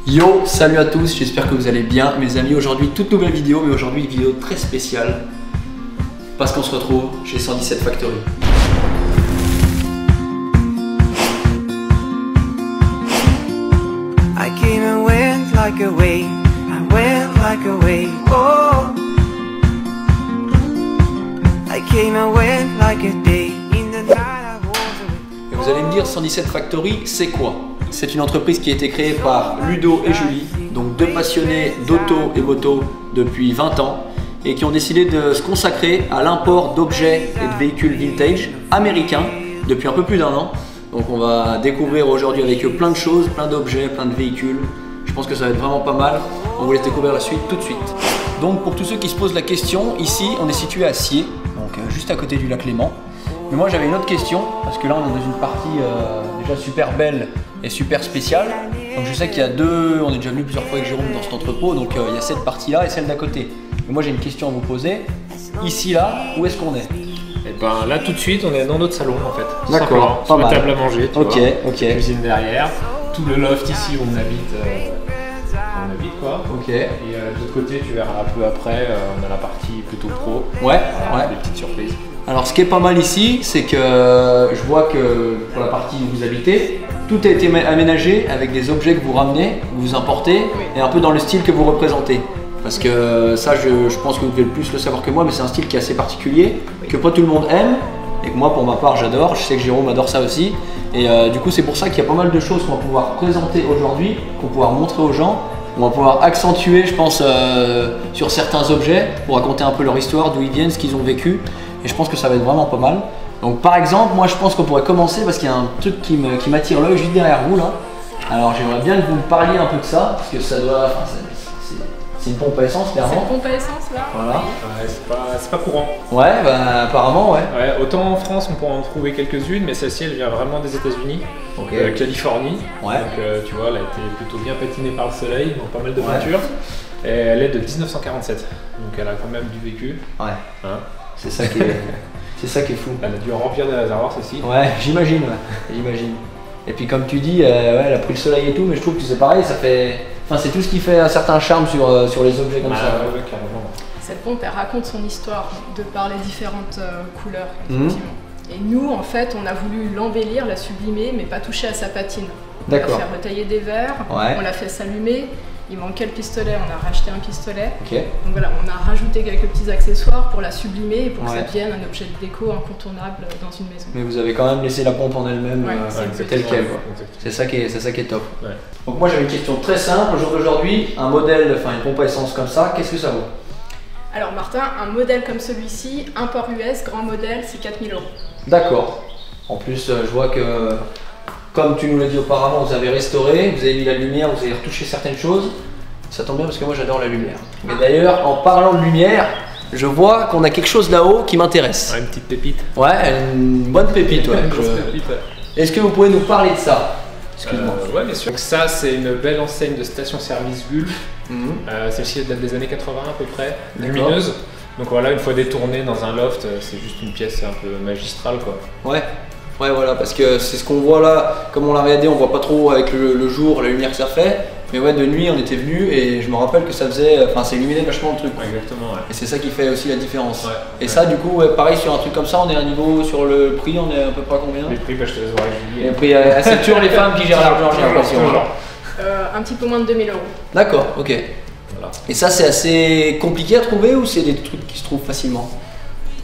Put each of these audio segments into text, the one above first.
Yo, salut à tous, j'espère que vous allez bien mes amis. Aujourd'hui, toute nouvelle vidéo, mais aujourd'hui une vidéo très spéciale parce qu'on se retrouve chez 117 Factory. I came and went like a wave, I went like a wave, oh. I came and went like a day, in the night I was away. Et vous allez me dire, 117 Factory, c'est quoi? C'est une entreprise qui a été créée par Ludo et Julie, donc deux passionnés d'auto et moto depuis 20 ans et qui ont décidé de se consacrer à l'import d'objets et de véhicules vintage américains depuis un peu plus d'un an. Donc on va découvrir aujourd'hui avec eux plein de choses, plein d'objets, plein de véhicules. Je pense que ça va être vraiment pas mal. On vous laisse découvrir la suite tout de suite. Donc pour tous ceux qui se posent la question, ici on est situé à Sciez, donc juste à côté du lac Léman. Mais moi j'avais une autre question, parce que là on est dans une partie déjà super belle et super spéciale. Donc je sais qu'il y a deux, on est déjà venu plusieurs fois avec Jérôme dans cet entrepôt, donc il y a cette partie là et celle d'à côté. Mais moi j'ai une question à vous poser. Ici là, où est-ce qu'on est? Et ben là tout de suite on est dans notre salon en fait. D'accord, sur la table à manger, tu vois. Ok. Cuisine derrière, tout le loft ici où on habite quoi. Ok. Et de l'autre côté tu verras un peu après, on a la partie plutôt pro. Ouais, Voilà, ouais. des petites surprises. Alors ce qui est pas mal ici, c'est que je vois que pour la partie où vous habitez, tout a été aménagé avec des objets que vous ramenez, que vous importez, et un peu dans le style que vous représentez. Parce que ça, je pense que vous devez le plus le savoir que moi, mais c'est un style qui est assez particulier, que pas tout le monde aime, et que moi pour ma part j'adore, je sais que Jérôme adore ça aussi. Et du coup c'est pour ça qu'il y a pas mal de choses qu'on va pouvoir présenter aujourd'hui, qu'on va pouvoir montrer aux gens. On va pouvoir accentuer, je pense, sur certains objets pour raconter un peu leur histoire, d'où ils viennent, ce qu'ils ont vécu. Et je pense que ça va être vraiment pas mal. Donc par exemple, moi je pense qu'on pourrait commencer parce qu'il y a un truc qui m'attire l'œil juste derrière vous là. Alors j'aimerais bien que vous me parliez un peu de ça, parce que ça doit... Enfin, c'est une pompe à essence clairement. C'est une pompe à essence là. Voilà. Ouais, c'est pas courant. Ouais, bah apparemment ouais. Ouais, autant en France on pourra en trouver quelques-unes, mais celle-ci elle vient vraiment des États-Unis, Ok. Californie. Ouais. Donc tu vois, elle a été plutôt bien patinée par le soleil, donc pas mal de peinture. Et elle est de 1947, donc elle a quand même du vécu. Ouais. Hein. C'est ça qui est... c'est ça qui est fou. Elle a dû en remplir des réservoirs celle-ci. Ouais, j'imagine, ouais. J'imagine. Et puis comme tu dis, ouais, elle a pris le soleil et tout, mais je trouve que c'est pareil, ça fait... Enfin, c'est tout ce qui fait un certain charme sur les objets comme ça. Ouais, carrément. Cette pompe elle raconte son histoire de par les différentes couleurs effectivement. Et nous en fait on a voulu l'embellir, la sublimer mais pas toucher à sa patine. On l'a D'accord. fait retailler des verres, Ouais. on l'a fait s'allumer. Il manquait le pistolet, on a racheté un pistolet. Ok. Donc voilà, on a rajouté quelques petits accessoires pour la sublimer et pour que Ouais. ça devienne un objet de déco incontournable dans une maison. Mais vous avez quand même laissé la pompe en elle-même Ouais, c'est telle quelle. Quoi. Exactement. C'est ça qui est top. Ouais. Donc moi j'avais une question très simple. Au jour d'aujourd'hui, un modèle, enfin une pompe à essence comme ça, qu'est-ce que ça vaut? Alors Martin, un modèle comme celui-ci, import US, grand modèle, c'est 4000 €. D'accord. En plus, je vois que, comme tu nous l'as dit auparavant, vous avez restauré, vous avez mis la lumière, vous avez retouché certaines choses. Ça tombe bien parce que moi j'adore la lumière. Mais d'ailleurs, en parlant de lumière, je vois qu'on a quelque chose là-haut qui m'intéresse. Ouais, une petite pépite. Ouais, une bonne pépite. Ouais. Une grosse pépite, ouais. Est-ce que vous pouvez nous parler de ça? Excuse-moi. Ouais, bien sûr. Donc ça, c'est une belle enseigne de station-service Gulf. Mhm. Celle-ci elle date des années 80 à peu près, D'accord. lumineuse. Donc voilà, une fois détournée dans un loft, c'est juste une pièce un peu magistrale quoi. Ouais. Ouais, voilà, parce que c'est ce qu'on voit là. Comme on l'a regardé, on voit pas trop avec le jour, la lumière que ça fait. Mais ouais, de nuit, on était venu et je me rappelle que ça faisait. Enfin, ça illuminait vachement le truc. Ouais, exactement, ouais. Et c'est ça qui fait aussi la différence. Ouais, Et ouais. ça, du coup, ouais, pareil sur un truc comme ça, on est à un niveau sur le prix, on est à peu près à combien? Les prix, bah, je te laisse voir avec Julie. Les prix, c'est toujours les femmes qui gèrent l'argent, j'ai l'impression. Toujours. Un petit peu moins de 2000 €. D'accord, ok. Voilà. Et ça, c'est assez compliqué à trouver ou c'est des trucs qui se trouvent facilement?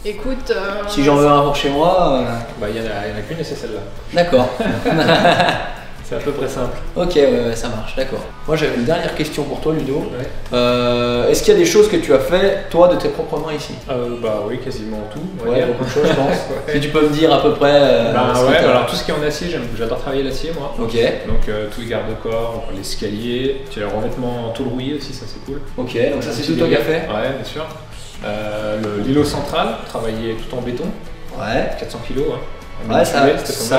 Écoute, Si j'en veux un pour chez moi. Bah, il y en a qu'une et c'est celle-là. D'accord. C'est à peu près simple. Ok, ouais, ça marche, d'accord. Moi, j'avais une dernière question pour toi, Ludo. Ouais. Est-ce qu'il y a des choses que tu as fait, toi, de tes propres mains ici? Bah oui, quasiment tout. on va Ouais, dire. beaucoup de choses, je pense. Ouais. Si tu peux me dire à peu près. Bah ce que ouais, t'as. alors tout ce qui est en acier, j'adore travailler l'acier moi. Ok, Donc tous les garde-corps, l'escalier, tu as le revêtement tout rouillé aussi, ça c'est cool. ok, donc ça c'est tout toi qui as fait? Ouais, bien sûr. L'îlot central, travaillé tout en béton, Ouais. 400 kg. Hein. Ouais, ça a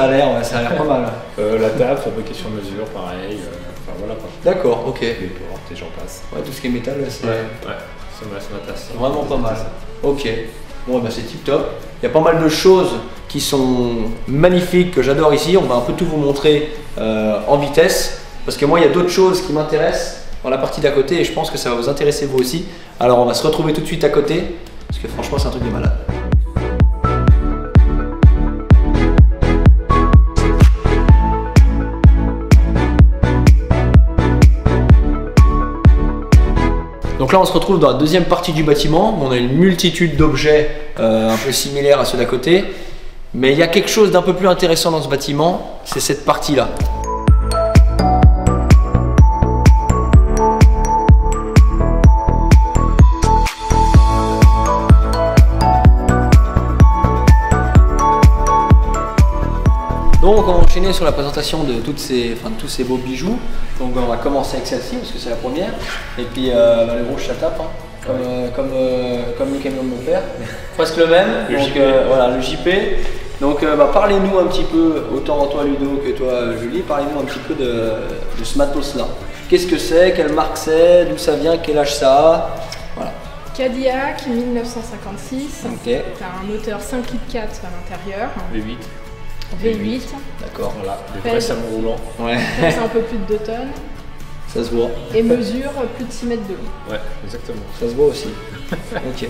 l'air pas mal. La table, fabriquée sur mesure, pareil. Enfin voilà quoi. D'accord, ok. Les portes et j'en passe. Ouais, tout ce qui est métal, c'est Ouais, c'est ma tasse. vraiment pas mal. Ok. Bon, bah c'est tip top. Il y a pas mal de choses qui sont magnifiques, que j'adore ici. On va un peu tout vous montrer en vitesse. parce que moi il y a d'autres choses qui m'intéressent dans la partie d'à côté et je pense que ça va vous intéresser vous aussi. Alors on va se retrouver tout de suite à côté, parce que franchement c'est un truc de malade. Donc là on se retrouve dans la deuxième partie du bâtiment, on a une multitude d'objets un peu similaires à ceux d'à côté, mais il y a quelque chose d'un peu plus intéressant dans ce bâtiment, c'est cette partie là. Donc on va enchaîner sur la présentation de tous ces beaux bijoux. Donc on va commencer avec celle-ci parce que c'est la première. Et puis les rouges ça tape, hein. Comme le camion de mon père. Presque le même. Le donc JP. Voilà, le JP. Donc parlez-nous un petit peu, autant toi Ludo que toi Julie, parlez-nous un petit peu de ce matos là. Qu'est-ce que c'est, quelle marque c'est, d'où ça vient, quel âge ça a. Voilà. Cadillac 1956. Ok. T'as un moteur 5,4 litres à l'intérieur. V8. V8. D'accord. Voilà, des vrais salons roulants. Ouais. Pèse un peu plus de 2 tonnes. Ça se voit. Et mesure plus de 6 mètres de haut. Ouais, exactement. Ça se voit aussi. Ok.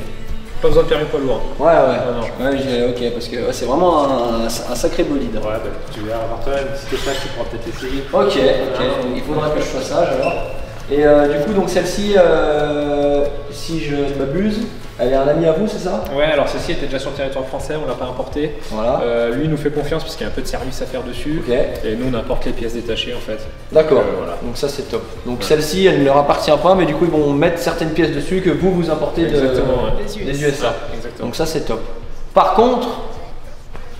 Pas besoin de permis poids lourd. Ouais, ouais. non. Ouais, ok, parce que c'est vraiment un sacré bolide. Ouais, bah, tu verras avoir toi une petite étage, tu pourras peut-être essayer. Ok. Il faudra que je fasse sage alors. Et du coup, donc celle-ci, si je ne m'abuse, elle est un ami à vous, c'est ça? Ouais, alors celle-ci était déjà sur le territoire français, on l'a pas importée. Voilà. Lui il nous fait confiance parce qu'il y a un peu de service à faire dessus. Ok. Et nous on importe les pièces détachées en fait. D'accord. Voilà. Donc ça c'est top. Donc Ouais. celle-ci, elle ne leur appartient pas, mais du coup ils vont mettre certaines pièces dessus que vous importez Exactement, ouais. des USA. Exactement. Donc ça c'est top. Par contre,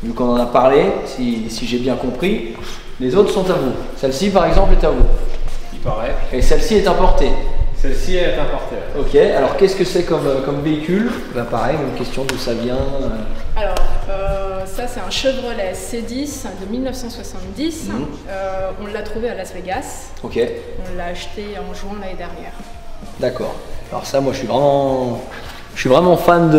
vu qu'on en a parlé, si j'ai bien compris, les autres sont à vous. Celle-ci par exemple est à vous. Il paraît. Et celle-ci est importée. Celle-ci est importée. Ok, alors qu'est-ce que c'est comme véhicule? Bah pareil, même question d'où ça vient. Alors, ça c'est un Chevrolet C10 de 1970. On l'a trouvé à Las Vegas. Ok, On l'a acheté en juin l'année dernière. d'accord. Alors ça, moi je suis vraiment fan du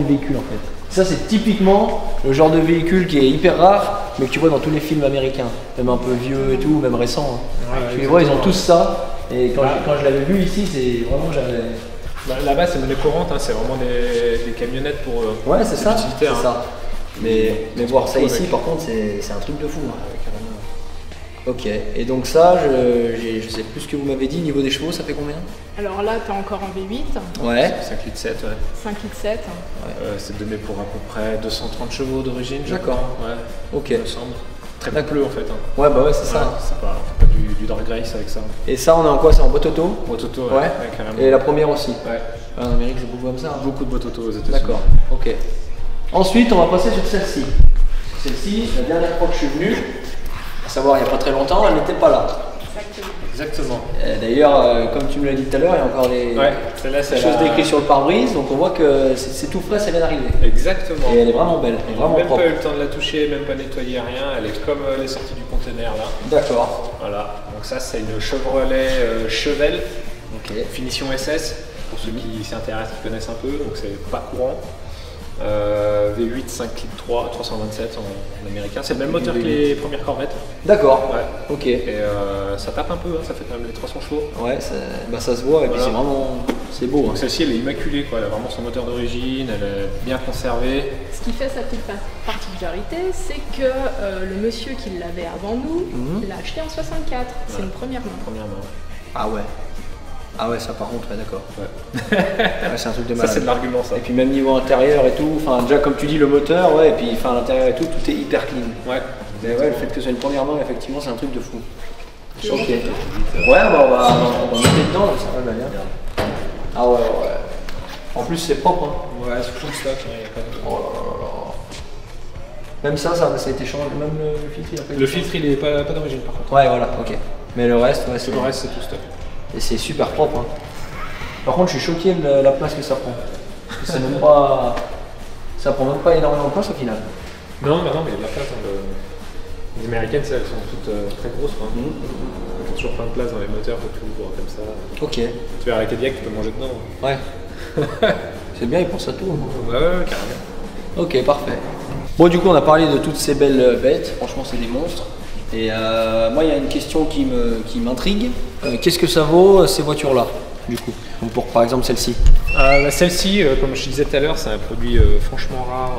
véhicule en fait. Ça c'est typiquement le genre de véhicule qui est hyper rare, mais que tu vois dans tous les films américains, même un peu vieux et tout, même récents. Hein. Ouais, Tu les vois, ils ont exactement. tous ça. Et quand je l'avais vu ici, c'est vraiment j'avais. Bah, là-bas c'est monnaie courante, hein, c'est vraiment des camionnettes pour. Ouais, c'est ça. utilitaires, C'est hein. ça. Mais voir ça Avec. ici, par contre, c'est un truc de fou. Hein. Ouais, carrément. Ok, et donc ça, je sais plus ce que vous m'avez dit, niveau des chevaux, ça fait combien? Alors là, tu as encore un V8, Ouais. 5 litres 7, ouais. 5 litres 7. C'est donné pour à peu près 230 chevaux d'origine. je D'accord. crois. Ouais. Ok. Il me semble. Très D'accord. bleu en fait. Hein. Ouais, bah ouais, c'est ça. Ouais, c'est pas, on fait pas du drag race avec ça. Et ça, on est en quoi? C'est en boîte auto? Boîte auto, Ouais. carrément. Et la première aussi? Ouais. En Amérique, c'est beaucoup comme ça. Hein. Beaucoup de boîtes auto aux États-Unis. D'accord, ok. Ensuite, on va passer sur celle-ci. Celle-ci, la dernière fois que je suis venu, à savoir il n'y a pas très longtemps, elle n'était pas là. Exactement. Exactement. D'ailleurs, comme tu me l'as dit tout à l'heure, il y a encore les Ouais, celle-là c'est choses décrites sur le pare-brise, donc on voit que c'est tout frais, ça vient d'arriver. Exactement. Et elle est vraiment belle, elle est vraiment Même propre. pas eu le temps de la toucher, même pas nettoyer, rien. Elle est comme les sorties du conteneur là. D'accord. Voilà. Donc ça c'est une Chevrolet Chevelle, Ok. finition SS. Pour ceux qui s'y intéressent, qui connaissent un peu, donc c'est pas courant. V8 5 litres 3, 327 en américain. C'est le même moteur que les premières Corvettes. D'accord. Ouais. Ok. Et ça tape un peu, hein, ça fait quand même les 300 chevaux. Ouais, ça se voit et puis Voilà. c'est vraiment. C'est beau. Hein. Donc celle-ci elle est immaculée, quoi. Elle a vraiment son moteur d'origine, elle est bien conservée. Ce qui fait sa petite particularité, c'est que le monsieur qui l'avait avant nous l'a acheté en 64. C'est une première main. Premièrement. Ah ouais. Ah ouais, ça par contre, ouais, d'accord. Ouais. Ouais, c'est un truc de Ça malade. c'est de l'argument ça. Et puis même niveau intérieur et tout, enfin déjà comme tu dis le moteur, ouais, et puis enfin l'intérieur et tout, tout est hyper clean. Ouais. Mais ouais, le fait que ce soit une première main, effectivement, c'est un truc de fou. Tu Ok. veux Ouais, mettre bah, on va mettre dedans, ça va bien. Ah ouais, ouais. En plus c'est propre. Hein. Ouais, c'est full stock, il n'y a pas de. Oh là là là. Même ça a été changé, même le filtre. Il a pas été Le changé. filtre il est pas d'origine par contre. Ouais, voilà, ok. Mais le reste, ouais, Tout le reste c'est tout stock. Et c'est super propre. Hein. Par contre, je suis choqué de la place que ça prend. Parce que c'est même pas. Ça prend même pas énormément de place au final. Non, mais il y a de la place. Hein, Les américaines, elles sont toutes très grosses. Quoi. Il y a toujours plein de place dans les moteurs, faut tout ouvrir comme ça. Ok. Tu verras la Cadillac, tu peux manger dedans. Ouais. C'est bien, il pense à tout. Hein. Ouais, carrément. Ok, parfait. Bon, du coup, on a parlé de toutes ces belles bêtes. Franchement, c'est des monstres. Et moi, il y a une question qui m'intrigue. Qu'est-ce que ça vaut ces voitures-là, du coup? Donc pour par exemple celle-ci. Celle-ci, comme je disais tout à l'heure, c'est un produit franchement rare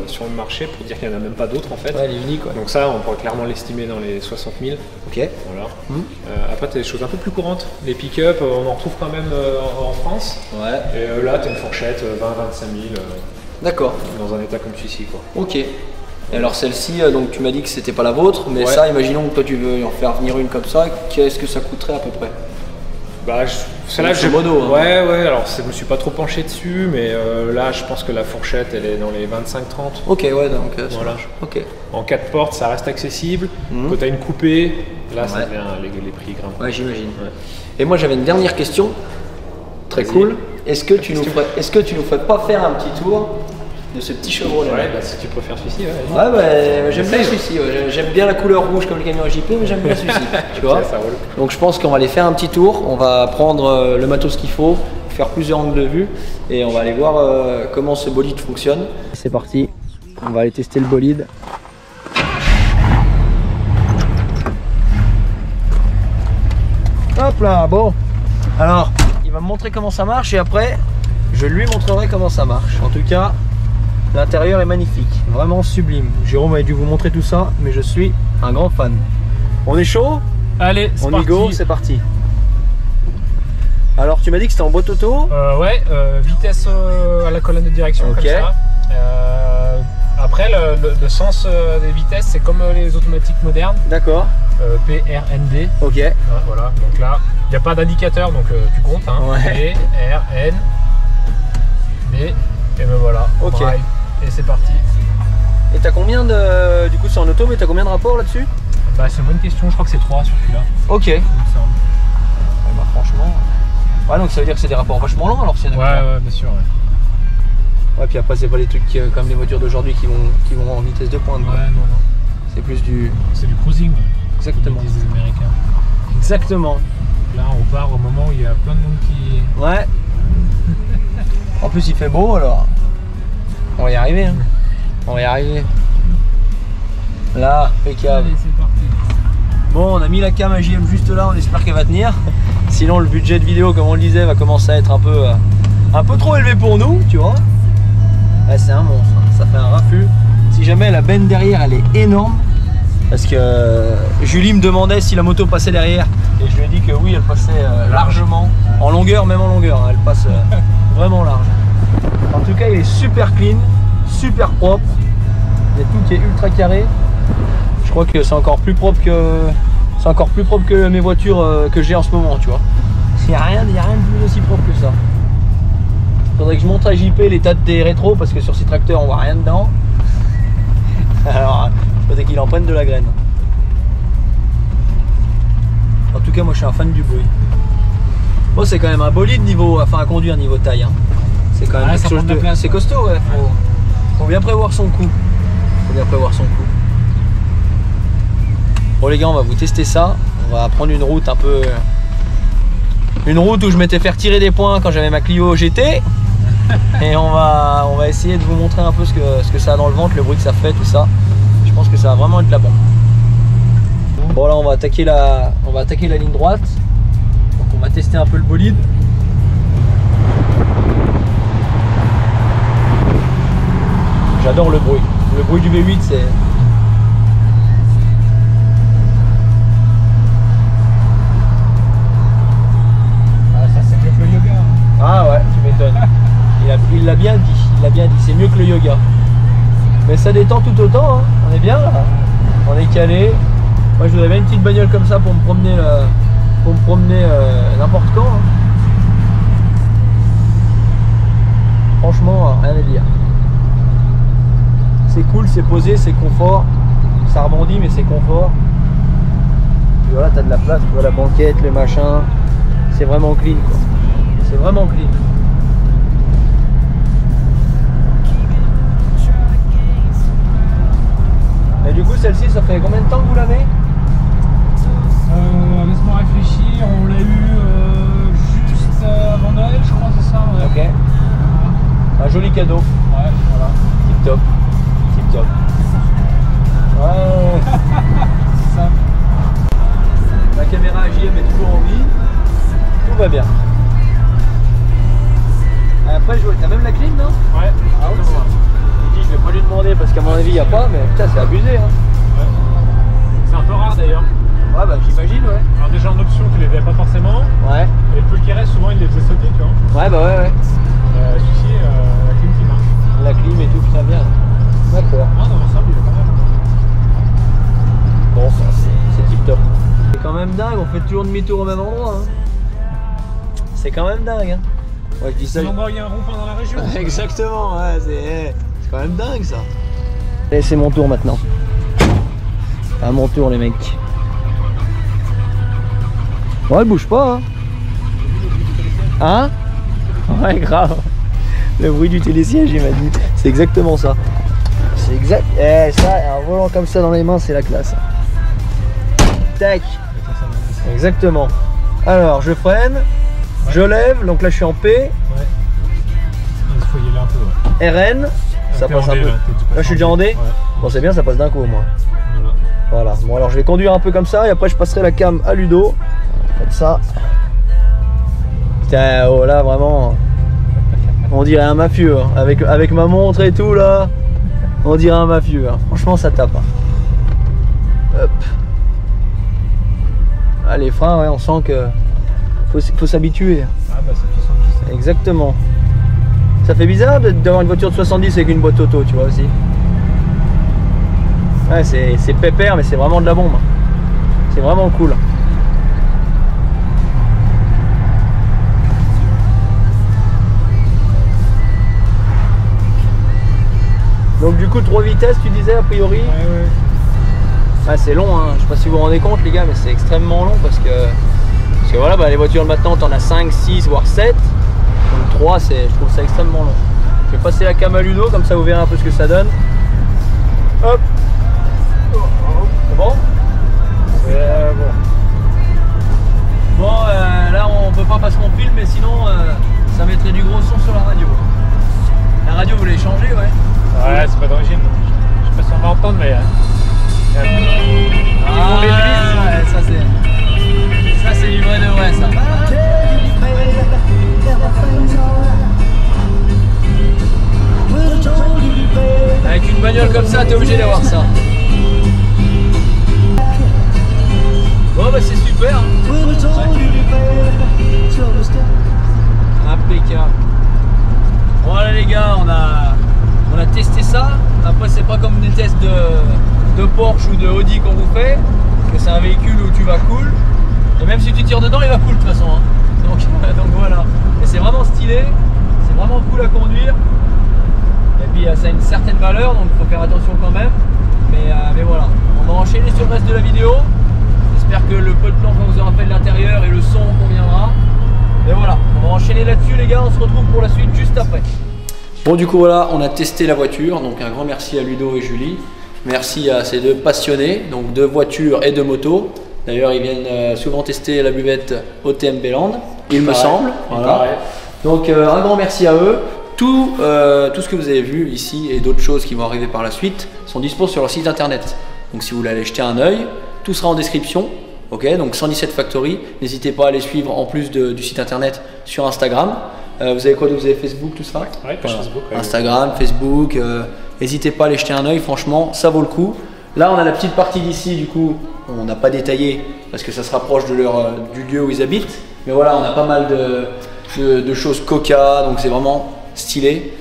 sur le marché, pour dire qu'il n'y en a même pas d'autres en fait. Ouais, elle est unique. Ouais. Donc ça, on pourrait clairement l'estimer dans les 60 000. Ok. Voilà. Après, tu as des choses un peu plus courantes. Les pick-up, on en retrouve quand même en France. Ouais. Et là, tu as une fourchette 20-25 000 D'accord. dans un état comme celui-ci, quoi. Ok. Et alors celle-ci, donc tu m'as dit que c'était pas la vôtre, mais Ouais. ça, imaginons que toi tu veux en faire venir une comme ça, qu'est-ce que ça coûterait à peu près? Bah, celle-là, Grosso modo, hein. Ouais, alors je me suis pas trop penché dessus, mais là, je pense que la fourchette, elle est dans les 25-30. Ok, ouais, donc ça Voilà. marche. Ok. En 4 portes, ça reste accessible. Quand tu as une coupée, là, ça Ouais. devient les prix grimpent. Ouais, j'imagine. Ouais. Et moi j'avais une dernière question, très Vas-y. cool. Est-ce que tu nous ferais pas faire un petit tour de ce petit Chevrolet? Ouais, bah, si tu préfères celui-ci, ouais. Ouais, bah, j'aime bien celui-ci. Ouais. J'aime bien la couleur rouge comme le camion JP, mais j'aime bien celui-ci. Tu vois. Ok, ça roule. Donc je pense qu'on va aller faire un petit tour. On va prendre le matos qu'il faut, faire plusieurs angles de vue, et on va aller voir comment ce bolide fonctionne. C'est parti. On va aller tester le bolide. Hop là, bon. Alors, il va me montrer comment ça marche et après, je lui montrerai comment ça marche. En tout cas, l'intérieur est magnifique, vraiment sublime. Jérôme a dû vous montrer tout ça, mais je suis un grand fan. On est chaud? Allez, On y go, c'est parti. Alors, tu m'as dit que c'était en boîte auto? Ouais, vitesse à la colonne de direction, Ok. comme ça. Après, le sens des vitesses, c'est comme les automatiques modernes, D'accord. PRND. Ok. Voilà, donc là, il n'y a pas d'indicateur, donc tu comptes. Hein. Ouais. P, R, N, D, et ben voilà. Ok. Drive. Et c'est parti. Et t'as combien de... Du coup, c'est en auto, mais t'as combien de rapports là-dessus? Bah, c'est une bonne question, je crois que c'est 3 sur celui-là. Ok. il me semble. Bah, franchement... Ouais, donc ça veut dire que c'est des rapports vachement lents alors, s'il y en a que Ouais, bien sûr. Ouais, ouais, puis après, c'est pas des trucs comme les voitures d'aujourd'hui qui vont en vitesse de pointe. quoi. non. C'est plus du... C'est du cruising. Exactement. Comme disent les Américains. Exactement. Là, on part au moment où il y a plein de monde qui. Ouais. En plus, il fait beau alors. On va y arriver. Hein. On va y arriver. Là, impeccable. Allez, c'est parti. Bon, on a mis la cam à JM juste là, on espère qu'elle va tenir. Sinon, le budget de vidéo, comme on le disait, va commencer à être un peu trop élevé pour nous, tu vois. Ouais, c'est un monstre, hein. Ça fait un raffut. Si jamais la benne derrière, elle est énorme. Parce que Julie me demandait si la moto passait derrière. Et je lui ai dit que oui, elle passait largement. En longueur, même en longueur, hein, elle passe vraiment large. En tout cas, il est super clean, super propre. Il y a tout qui est ultra carré. Je crois que c'est encore plus propre que mes voitures que j'ai en ce moment, tu vois. Il n'y a rien de plus aussi propre que ça. Faudrait que je montre à JP l'état des rétros parce que sur ces tracteurs on voit rien dedans. Alors, faudrait qu'il en prenne de la graine. En tout cas, moi je suis un fan du bruit. Bon, c'est quand même un bolide niveau, enfin à conduire niveau taille. Hein. C'est quand même quelque chose de. C'est costaud, ouais. Faut bien prévoir son coup. Bon les gars, on va vous tester ça. On va prendre une route un peu. Une route où je m'étais fait retirer des points quand j'avais ma Clio GT. Et on va essayer de vous montrer un peu ce que ça a dans le ventre, le bruit que ça fait, tout ça. Je pense que ça va vraiment être de la bombe. Bon là on va attaquer la ligne droite. Donc on va tester un peu le bolide. J'adore le bruit. Le bruit du V8 c'est... Ah ouais, tu m'étonnes. Il l'a bien dit, c'est mieux que le yoga. Mais ça détend tout autant, hein. On est bien là. On est calé. Moi je voudrais bien une petite bagnole comme ça pour me promener, n'importe quand. Hein. Franchement, rien à dire. C'est cool, c'est posé, c'est confort. Ça rebondit mais c'est confort. Et voilà, t'as de la place, tu vois la banquette, le machin. C'est vraiment clean quoi. C'est vraiment clean. Et du coup, celle-ci, ça fait combien de temps que vous l'avez? Laisse-moi réfléchir, on l'a eu juste avant Noël, je crois, c'est ça. Ouais. Ok. Un joli cadeau. Ouais, voilà. Tip top. Tip top. Ouais. Ça. va bien. Après, t'as même la clim, non? Ouais. Ah oui, je vais pas lui demander parce qu'à mon avis, il n'y a pas, mais putain, c'est abusé. Hein. Ouais. C'est un peu rare d'ailleurs. Ouais, bah j'imagine, ouais. Alors, déjà en option, tu les avais pas forcément. Ouais. Et le peu qui reste, souvent, il les faisait sauter, tu vois. Ouais, bah ouais. Celui-ci, la clim qui marche. La clim et tout, putain, bien. D'accord. Ah, dans l'ensemble, il est pas mal. Bon, ça, c'est tip top. C'est quand même dingue, on fait toujours demi-tour au même endroit. Hein. C'est quand même dingue. Hein. Ouais, je dis ça. C'est l'endroit où il y a un rond-point dans la région. Exactement, ouais, c'est quand même dingue ça. Et c'est mon tour maintenant. À mon tour, les mecs. Ouais, elle bouge pas. Hein, ouais, grave. Le bruit du télésiège, il m'a dit. C'est exactement ça. C'est exact. Eh, ça, un volant comme ça dans les mains, c'est la classe. Tac. Exactement. Alors, je freine. Je lève, donc là je suis en P. Ouais. Il faut y aller un peu. Ouais. RN, ça passe un peu. Là je suis déjà en D. Ouais. Bon, c'est bien, ça passe d'un coup au moins. Voilà. Bon, alors je vais conduire un peu comme ça et après je passerai la cam à Ludo. Comme ça. Putain, oh là vraiment. On dirait un mafieux. Hein. Avec ma montre et tout là. On dirait un mafieux. Hein. Franchement, ça tape. Hein. Hop. Ah, les freins, ouais, on sent que. Faut s'habituer. Ah bah c'est 70. Exactement. Ça fait bizarre d'avoir une voiture de 70 avec une boîte auto, tu vois aussi. Ouais, c'est pépère, mais c'est vraiment de la bombe. C'est vraiment cool. Donc du coup 3 vitesses tu disais a priori. Ouais. Ah, c'est long, hein. Je sais pas si vous vous rendez compte les gars, mais c'est extrêmement long parce que voilà, bah, les voitures de maintenant t'en as 5, 6 voire 7. Donc 3 je trouve ça extrêmement long. Je vais passer la cam à Ludo, comme ça vous verrez un peu ce que ça donne. Hop. C'est bon? Bon, là on peut pas parce qu'on filme, mais sinon ça mettrait du gros son sur la radio. La radio vous l'avez changé, ouais? Ouais, c'est pas d'origine. Je sais pas si on va entendre, mais. Ah, ouais, ça c'est du vrai de vrai ça. Avec une bagnole comme ça, t'es obligé d'avoir ça. Bon bah c'est super. Impeccable. Bon là les gars, on a testé ça. Après c'est pas comme des tests de Porsche ou de Audi qu'on vous fait, parce que c'est un véhicule où tu vas cool. Et même si tu tires dedans, il va cool de toute façon. Hein. Donc voilà. Et c'est vraiment stylé, c'est vraiment cool à conduire. Et puis ça a une certaine valeur, donc il faut faire attention quand même. Mais voilà, on va enchaîner sur le reste de la vidéo. J'espère que le peu de plan qu'on vous aura fait de l'intérieur et le son conviendra. Et voilà, on va enchaîner là-dessus les gars, on se retrouve pour la suite juste après. Bon du coup voilà, on a testé la voiture, donc un grand merci à Ludo et Julie. Merci à ces deux passionnés, donc de voitures et de motos. D'ailleurs ils viennent souvent tester la buvette OTMB Land, il me semble. Voilà. Donc un grand merci à eux. Tout ce que vous avez vu ici et d'autres choses qui vont arriver par la suite sont dispo sur leur site internet. Donc si vous voulez aller jeter un œil, tout sera en description. Ok, donc 117 Factory, n'hésitez pas à les suivre en plus du site internet sur Instagram. Vous avez quoi d'autre? Vous avez Facebook, tout ça? Ouais, page Facebook. Ouais, Instagram, Facebook, n'hésitez pas à aller jeter un œil, franchement, ça vaut le coup. Là, on a la petite partie d'ici, du coup, on n'a pas détaillé parce que ça se rapproche du lieu où ils habitent. Mais voilà, on a pas mal de choses coca, donc c'est vraiment stylé.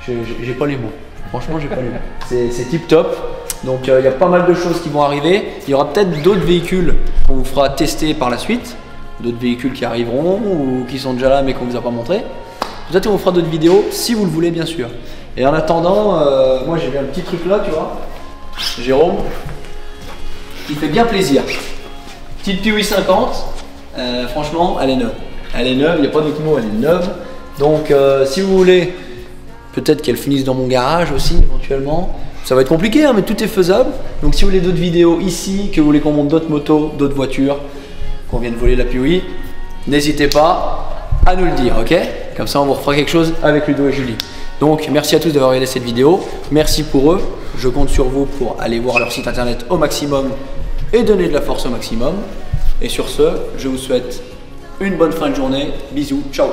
J'ai pas les mots, franchement, j'ai pas les mots. C'est tip top. Donc il y a pas mal de choses qui vont arriver. Il y aura peut-être d'autres véhicules qu'on vous fera tester par la suite. D'autres véhicules qui arriveront ou qui sont déjà là mais qu'on ne vous a pas montré. Peut-être qu'on vous fera d'autres vidéos si vous le voulez bien sûr. Et en attendant, moi j'ai vu un petit truc là, tu vois. Jérôme, qui fait bien plaisir. Petite Piwi 50, franchement elle est neuve. Elle est neuve, il n'y a pas d'autre mot, elle est neuve. Donc si vous voulez, peut-être qu'elle finisse dans mon garage aussi éventuellement. Ça va être compliqué hein, mais tout est faisable. Donc si vous voulez d'autres vidéos ici, que vous voulez qu'on monte d'autres motos, d'autres voitures, qu'on vienne voler la Piwi, n'hésitez pas à nous le dire, ok? Comme ça on vous refera quelque chose avec Ludo et Julie. Donc merci à tous d'avoir regardé cette vidéo, merci pour eux, je compte sur vous pour aller voir leur site internet au maximum et donner de la force au maximum. Et sur ce, je vous souhaite une bonne fin de journée. Bisous, ciao.